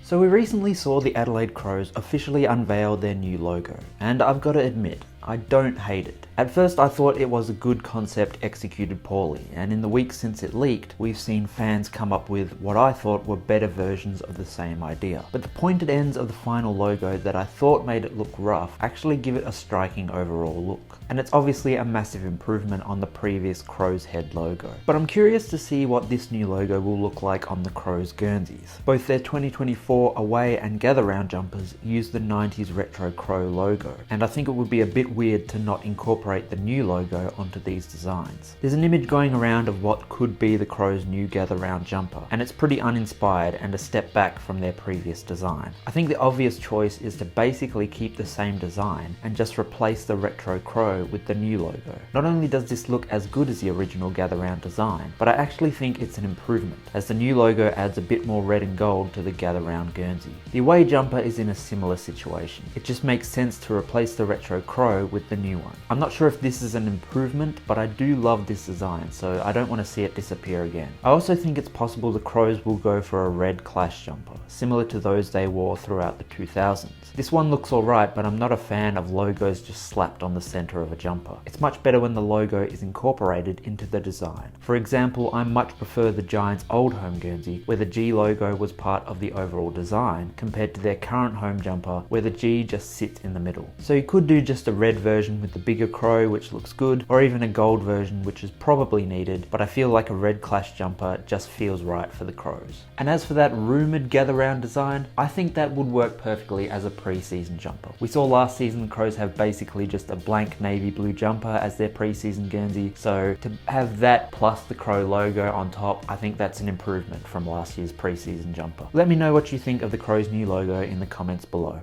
So we recently saw the Adelaide Crows officially unveil their new logo, and I've got to admit, I don't hate it. At first I thought it was a good concept executed poorly, and in the weeks since it leaked, we've seen fans come up with what I thought were better versions of the same idea. But the pointed ends of the final logo that I thought made it look rough actually give it a striking overall look. And it's obviously a massive improvement on the previous Crow's Head logo. But I'm curious to see what this new logo will look like on the Crows Guernseys. Both their 2024 away and gather round jumpers use the 90s retro Crow logo, and I think it would be a bit weird to not incorporate the new logo onto these designs. There's an image going around of what could be the Crows' new gather round jumper, and it's pretty uninspired and a step back from their previous design. I think the obvious choice is to basically keep the same design and just replace the retro Crow with the new logo. Not only does this look as good as the original gather round design, but I actually think it's an improvement, as the new logo adds a bit more red and gold to the gather round Guernsey. The away jumper is in a similar situation. It just makes sense to replace the retro Crow with the new one. I'm not sure if this is an improvement, but I do love this design, so I don't want to see it disappear again. I also think it's possible the Crows will go for a red clash jumper, similar to those they wore throughout the 2000s. This one looks alright, but I'm not a fan of logos just slapped on the center of a jumper. It's much better when the logo is incorporated into the design. For example, I much prefer the Giants' old home Guernsey, where the G logo was part of the overall design, compared to their current home jumper, where the G just sits in the middle. So you could do just a red version with the bigger Crow, which looks good, or even a gold version, which is probably needed, but I feel like a red clash jumper just feels right for the Crows. And as for that rumoured gather round design, I think that would work perfectly as a pre-season jumper. We saw last season the Crows have basically just a blank navy blue jumper as their pre-season Guernsey, so to have that plus the Crow logo on top, I think that's an improvement from last year's pre-season jumper. Let me know what you think of the Crows' new logo in the comments below.